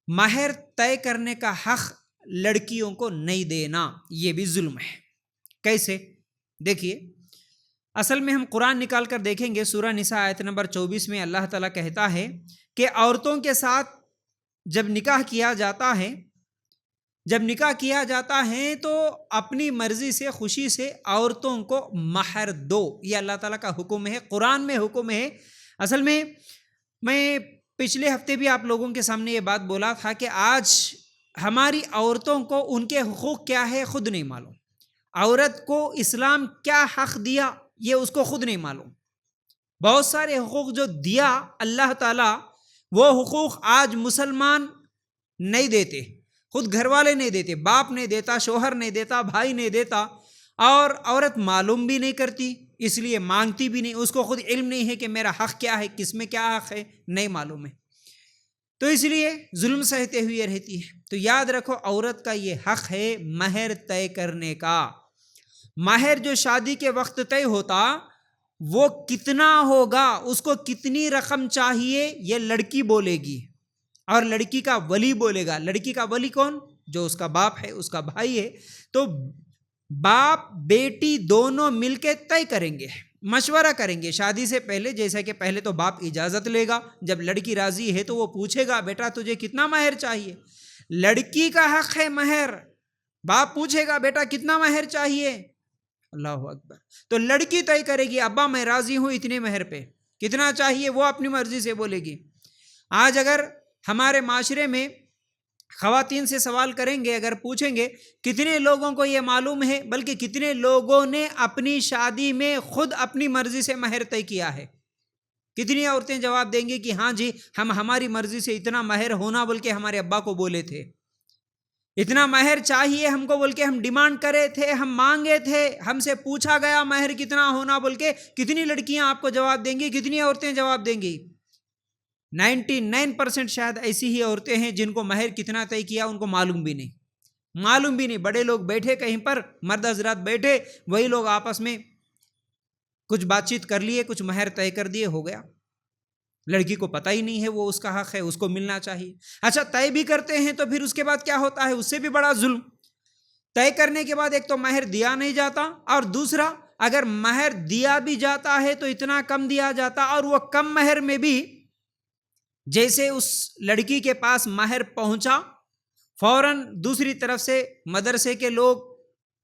مہر طے کرنے کا حق لڑکیوں کو نہیں دینا، یہ بھی ظلم ہے۔ کیسے؟ دیکھیے، اصل میں ہم قرآن نکال کر دیکھیں گے، سورہ نساء آیت نمبر 24 میں اللہ تعالیٰ کہتا ہے کہ عورتوں کے ساتھ جب نکاح کیا جاتا ہے تو اپنی مرضی سے، خوشی سے عورتوں کو مہر دو، یہ اللہ تعالیٰ کا حکم ہے، قرآن میں حکم ہے۔ اصل میں پچھلے ہفتے بھی آپ لوگوں کے سامنے یہ بات بولا تھا کہ آج ہماری عورتوں کو ان کے حقوق کیا ہے خود نہیں معلوم، عورت کو اسلام کیا حق دیا یہ اس کو خود نہیں معلوم۔ بہت سارے حقوق جو دیا اللہ تعالیٰ، وہ حقوق آج مسلمان نہیں دیتے، خود گھر والے نہیں دیتے، باپ نہیں دیتا، شوہر نہیں دیتا، بھائی نہیں دیتا، اور عورت معلوم بھی نہیں کرتی، اس لیے مانگتی بھی نہیں، اس کو خود علم نہیں ہے کہ میرا حق کیا ہے، کس میں کیا حق ہے، نہیں معلوم ہے، تو اس لیے ظلم سہتے ہوئے رہتی ہے۔ تو یاد رکھو، عورت کا یہ حق ہے مہر طے کرنے کا۔ مہر جو شادی کے وقت طے ہوتا وہ کتنا ہوگا، اس کو کتنی رقم چاہیے، یہ لڑکی بولے گی اور لڑکی کا ولی بولے گا۔ لڑکی کا ولی کون؟ جو اس کا باپ ہے، اس کا بھائی ہے۔ تو باپ بیٹی دونوں مل کے طے کریں گے، مشورہ کریں گے شادی سے پہلے۔ جیسا کہ پہلے تو باپ اجازت لے گا، جب لڑکی راضی ہے تو وہ پوچھے گا بیٹا تجھے کتنا مہر چاہیے، لڑکی کا حق ہے مہر، باپ پوچھے گا بیٹا کتنا مہر چاہیے، اللہ اکبر، تو لڑکی طے کرے گی ابا میں راضی ہوں اتنے مہر پہ، کتنا چاہیے وہ اپنی مرضی سے بولے گی۔ آج اگر ہمارے معاشرے میں خواتین سے سوال کریں گے، اگر پوچھیں گے کتنے لوگوں کو یہ معلوم ہے، بلکہ کتنے لوگوں نے اپنی شادی میں خود اپنی مرضی سے مہر طے کیا ہے، کتنی عورتیں جواب دیں گے کہ ہاں جی ہم ہماری مرضی سے اتنا مہر ہونا بول کے ہمارے ابا کو بولے تھے، اتنا مہر چاہیے ہم کو بول کے ہم ڈیمانڈ کرے تھے، ہم مانگے تھے، ہم سے پوچھا گیا مہر کتنا ہونا بول کے۔ کتنی لڑکیاں آپ کو جواب دیں گی، کتنی عورتیں جواب دیں گی؟ 99% شاید ایسی ہی عورتیں ہیں جن کو مہر کتنا طے کیا ان کو معلوم بھی نہیں۔ بڑے لوگ بیٹھے کہیں پر، مرد حضرات بیٹھے، وہی لوگ آپس میں کچھ بات چیت کر لیے، کچھ مہر طے کر دیے، ہو گیا۔ لڑکی کو پتہ ہی نہیں ہے وہ اس کا حق ہے، اس کو ملنا چاہیے۔ اچھا طے بھی کرتے ہیں تو پھر اس کے بعد کیا ہوتا ہے، اس سے بھی بڑا ظلم۔ طے کرنے کے بعد ایک تو مہر دیا نہیں جاتا، اور دوسرا اگر مہر دیا بھی جاتا ہے تو اتنا کم دیا جاتا، اور وہ کم مہر میں بھی جیسے اس لڑکی کے پاس مہر پہنچا فوراً دوسری طرف سے مدرسے کے لوگ،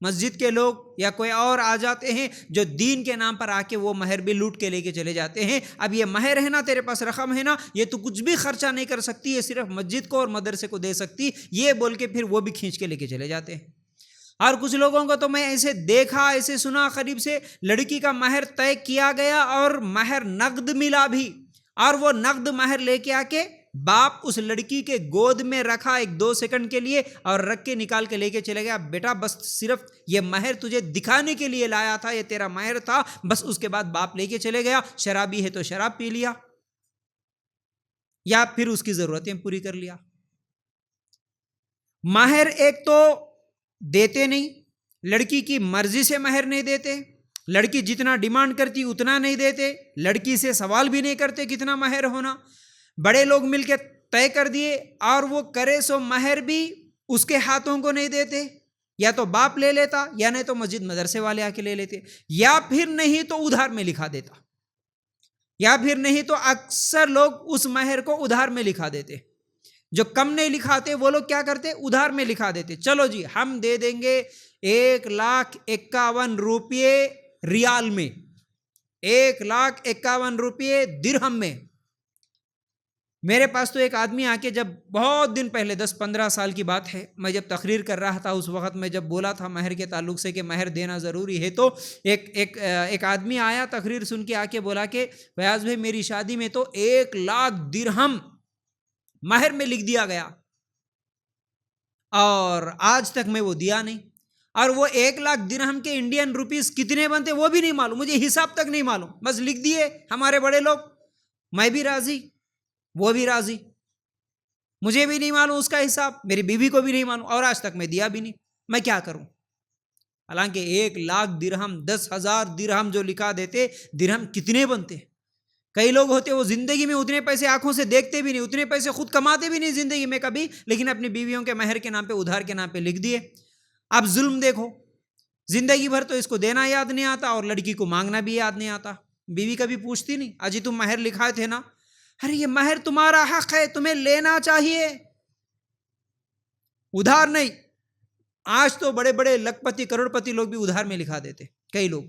مسجد کے لوگ یا کوئی اور آ جاتے ہیں جو دین کے نام پر آ کے وہ مہر بھی لوٹ کے لے کے چلے جاتے ہیں۔ اب یہ مہر ہے نا، تیرے پاس رقم ہے نا، یہ تو کچھ بھی خرچہ نہیں کر سکتی، یہ صرف مسجد کو اور مدرسے کو دے سکتی، یہ بول کے پھر وہ بھی کھینچ کے لے کے چلے جاتے ہیں۔ اور کچھ لوگوں کو تو میں ایسے دیکھا، ایسے سنا قریب سے، لڑکی کا مہر طے کیا گیا اور مہر نقد ملا بھی، اور وہ نقد مہر لے کے آ کے باپ اس لڑکی کے گود میں رکھا 1-2 سیکنڈ کے لیے، اور رکھ کے نکال کے لے کے چلے گیا، بیٹا بس صرف یہ مہر تجھے دکھانے کے لیے لایا تھا، یہ تیرا مہر تھا، بس۔ اس کے بعد باپ لے کے چلے گیا، شرابی ہے تو شراب پی لیا، یا پھر اس کی ضرورتیں پوری کر لیا۔ مہر ایک تو دیتے نہیں، لڑکی کی مرضی سے مہر نہیں دیتے، لڑکی جتنا ڈیمانڈ کرتی اتنا نہیں دیتے، لڑکی سے سوال بھی نہیں کرتے کتنا مہر ہونا، بڑے لوگ مل کے طے کر دیے، اور وہ کرے سو مہر بھی اس کے ہاتھوں کو نہیں دیتے، یا تو باپ لے لیتا، یا نہیں تو مسجد مدرسے والے آ کے لے لیتے، یا پھر نہیں تو ادھار میں لکھا دیتا، یا پھر نہیں تو اکثر لوگ اس مہر کو ادھار میں لکھا دیتے۔ جو کم نہیں لکھاتے وہ لوگ کیا کرتے، ادھار میں لکھا دیتے، چلو جی ہم دے دیں گے 1,51,000 روپے ریال میں، 1,51,000 روپے درہم میں۔ میرے پاس تو ایک آدمی آ کے، جب بہت دن پہلے 10-15 سال کی بات ہے، میں جب تقریر کر رہا تھا، اس وقت میں جب بولا تھا مہر کے تعلق سے کہ مہر دینا ضروری ہے، تو ایک آدمی آیا تقریر سن کے، آ کے بولا کہ فیاض بھائی میری شادی میں تو 1,00,000 درہم مہر میں لکھ دیا گیا، اور آج تک میں وہ دیا نہیں، اور وہ 1,00,000 درہم کے انڈین روپیز کتنے بنتے وہ بھی نہیں معلوم، مجھے حساب تک نہیں معلوم، بس لکھ دیے ہمارے بڑے لوگ، میں بھی راضی وہ بھی راضی، مجھے بھی نہیں معلوم اس کا حساب، میری بیوی کو بھی نہیں معلوم، اور آج تک میں دیا بھی نہیں، میں کیا کروں؟ حالانکہ 1,00,000 درہم، 10,000 درہم جو لکھا دیتے، درہم کتنے بنتے؟ کئی لوگ ہوتے وہ زندگی میں اتنے پیسے آنکھوں سے دیکھتے بھی نہیں، اتنے پیسے خود کماتے بھی نہیں زندگی میں کبھی، لیکن اپنی بیویوں کے مہر کے نام پہ، ادھار کے نام پہ لکھ دیے. اب ظلم دیکھو، زندگی بھر تو اس کو دینا یاد نہیں آتا اور لڑکی کو مانگنا بھی یاد نہیں آتا. بیوی کبھی پوچھتی نہیں اجی تم مہر لکھائے تھے نا، ارے یہ مہر تمہارا حق ہے، تمہیں لینا چاہیے، ادھار نہیں. آج تو بڑے بڑے لکھ پتی کروڑ پتی لوگ بھی ادھار میں لکھا دیتے کئی لوگ،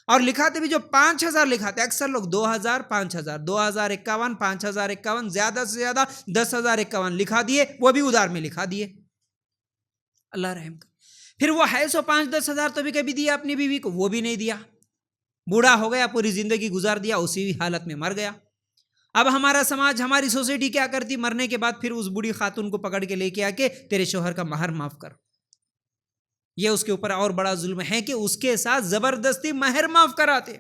اور لکھاتے بھی جو 5,000 لکھاتے، اکثر لوگ 2,000 5,000 2,051 5,051 زیادہ سے زیادہ 10,051 لکھا دیے، وہ بھی ادھار میں لکھا دیے. اللہ رحم کر. پھر وہ ہے سو 5-10 ہزار تو بھی کبھی دیا اپنی بیوی کو، وہ بھی نہیں دیا. بوڑھا ہو گیا، پوری زندگی گزار دیا، اسی حالت میں مر گیا. اب ہمارا سماج، ہماری سوسائٹی کیا کرتی، مرنے کے بعد پھر اس بوڑھی خاتون کو پکڑ کے لے کے آ کے تیرے شوہر کا مہر معاف کر. یہ اس کے اوپر اور بڑا ظلم ہے کہ اس کے ساتھ زبردستی مہر معاف کراتے،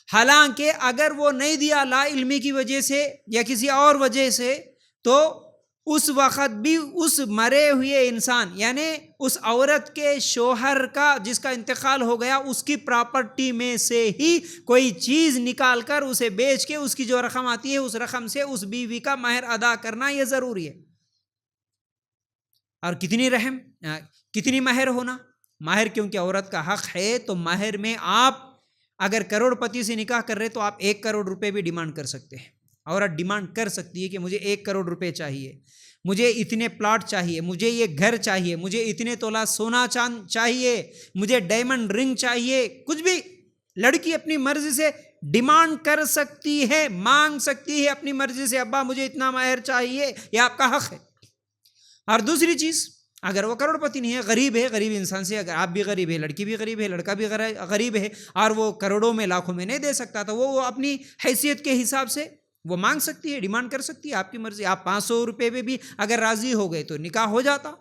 حالانکہ اگر وہ نہیں دیا لا علمی کی وجہ سے یا کسی اور وجہ سے، تو اس وقت بھی اس مرے ہوئے انسان یعنی اس عورت کے شوہر کا جس کا انتقال ہو گیا، اس کی پراپرٹی میں سے ہی کوئی چیز نکال کر اسے بیچ کے اس کی جو رقم آتی ہے اس رقم سے اس بیوی کا مہر ادا کرنا یہ ضروری ہے. اور کتنی رحم، کتنی مہر ہونا. مہر کیونکہ عورت کا حق ہے، تو مہر میں آپ اگر کروڑ پتی سے نکاح کر رہے تو آپ 1 کروڑ روپے بھی ڈیمانڈ کر سکتے ہیں. عورت ڈیمانڈ کر سکتی ہے کہ مجھے 1 کروڑ روپے چاہیے، مجھے اتنے پلاٹ چاہیے، مجھے یہ گھر چاہیے، مجھے اتنے تولہ سونا چاند چاہیے، مجھے ڈائمنڈ رنگ چاہیے. کچھ بھی لڑکی اپنی مرضی سے ڈیمانڈ کر سکتی ہے، مانگ سکتی ہے اپنی مرضی سے، ابا مجھے اتنا مہر چاہیے، یہ آپ کا حق ہے. اور دوسری چیز، اگر وہ کروڑ پتی نہیں ہے، غریب ہے، غریب انسان سے، اگر آپ بھی غریب ہے، لڑکی بھی غریب ہے، لڑکا بھی غریب ہے، اور وہ کروڑوں میں لاکھوں میں نہیں دے سکتا، تو وہ اپنی حیثیت کے حساب سے وہ مانگ سکتی ہے، ڈیمانڈ کر سکتی ہے، آپ کی مرضی. آپ 500 روپے پہ بھی اگر راضی ہو گئے تو نکاح ہو جاتا.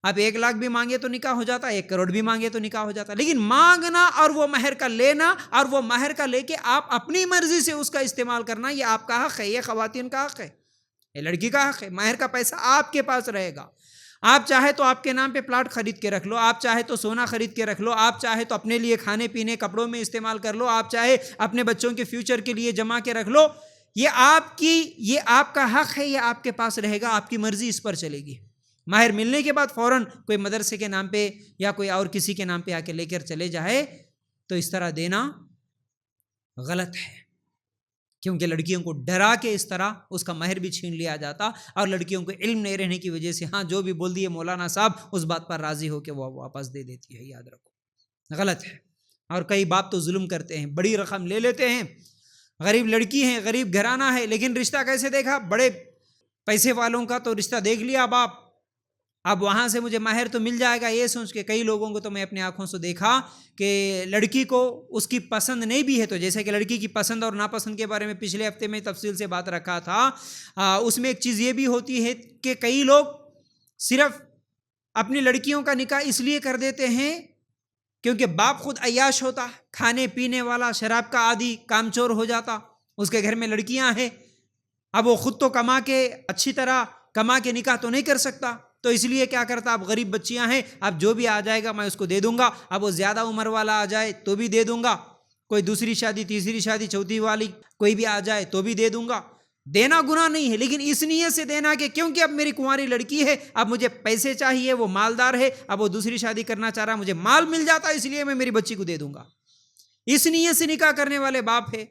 آپ 1 لاکھ بھی مانگے تو نکاح ہو جاتا، 1 کروڑ بھی مانگے تو نکاح ہو جاتا. لیکن مانگنا اور وہ مہر کا لینا اور وہ مہر کا لے کے آپ اپنی مرضی سے اس کا استعمال کرنا، یہ آپ کا حق ہے، یہ خواتین کا حق ہے، یہ لڑکی کا حق ہے. مہر کا پیسہ آپ کے پاس رہے گا. آپ چاہے تو آپ کے نام پہ پلاٹ خرید کے رکھ لو، آپ چاہے تو سونا خرید کے رکھ لو، آپ چاہے تو اپنے لیے کھانے پینے کپڑوں میں استعمال کر لو، آپ چاہے اپنے بچوں کے فیوچر کے لیے جمع کے رکھ لو. یہ آپ کا حق ہے، یہ آپ کے پاس رہے گا، آپ کی مرضی اس پر چلے گی. مہر ملنے کے بعد فوراً کوئی مدرسے کے نام پہ یا کوئی اور کسی کے نام پہ آ کے لے کر چلے جائے تو اس طرح دینا غلط ہے، کیونکہ لڑکیوں کو ڈرا کے اس طرح اس کا مہر بھی چھین لیا جاتا، اور لڑکیوں کو علم نہیں رہنے کی وجہ سے ہاں جو بھی بول دیے مولانا صاحب اس بات پر راضی ہو کے وہ واپس دے دیتی ہے. یاد رکھو غلط ہے. اور کئی باپ تو ظلم کرتے ہیں، بڑی رقم لے لیتے ہیں، غریب لڑکی ہے، غریب گھرانہ ہے، لیکن رشتہ کیسے دیکھا، بڑے پیسے والوں کا تو رشتہ دیکھ لیا باپ، اب وہاں سے مجھے مہر تو مل جائے گا یہ سوچ کے. کئی لوگوں کو تو میں اپنے آنکھوں سے دیکھا کہ لڑکی کو اس کی پسند نہیں بھی ہے، تو جیسے کہ لڑکی کی پسند اور ناپسند کے بارے میں پچھلے ہفتے میں تفصیل سے بات رکھا تھا، اس میں ایک چیز یہ بھی ہوتی ہے کہ کئی لوگ صرف اپنی لڑکیوں کا نکاح اس لیے کر دیتے ہیں کیونکہ باپ خود عیاش ہوتا، کھانے پینے والا، شراب کا عادی، کام چور ہو جاتا، اس کے گھر میں لڑکیاں ہیں، اب وہ خود تو کما کے اچھی طرح کما کے نکاح تو نہیں کر سکتا، تو اس لیے کیا کرتا، اب غریب بچیاں ہیں، اب جو بھی آ جائے گا میں اس کو دے دوں گا، اب وہ زیادہ عمر والا آ جائے تو بھی دے دوں گا، کوئی دوسری شادی تیسری شادی چوتھی والی کوئی بھی آ جائے تو بھی دے دوں گا. دینا گناہ نہیں ہے، لیکن اس نیت سے دینا کہ کیونکہ اب میری کنواری لڑکی ہے، اب مجھے پیسے چاہیے، وہ مالدار ہے، اب وہ دوسری شادی کرنا چاہ رہا، مجھے مال مل جاتا اس لیے میں میری بچی کو دے دوں گا. اس نیت سے نکاح کرنے والے باپ ہے،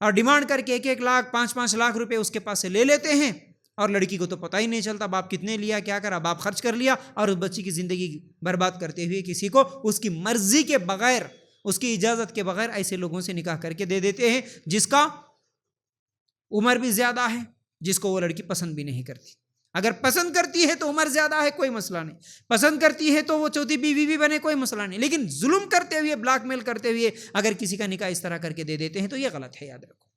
اور ڈیمانڈ کر کے 1-1 لاکھ 5-5 لاکھ روپے اس کے پاس سے لے لیتے ہیں، اور لڑکی کو تو پتہ ہی نہیں چلتا باپ کتنے لیا، کیا کرا، باپ خرچ کر لیا، اور اس بچی کی زندگی برباد کرتے ہوئے کسی کو اس کی مرضی کے بغیر، اس کی اجازت کے بغیر ایسے لوگوں سے نکاح کر کے دے دیتے ہیں جس کا عمر بھی زیادہ ہے، جس کو وہ لڑکی پسند بھی نہیں کرتی. اگر پسند کرتی ہے تو عمر زیادہ ہے کوئی مسئلہ نہیں، پسند کرتی ہے تو وہ چوتھی بیوی بھی بنے کوئی مسئلہ نہیں، لیکن ظلم کرتے ہوئے، بلیک میل کرتے ہوئے اگر کسی کا نکاح اس طرح کر کے دے دیتے ہیں تو یہ غلط ہے. یاد رکھو.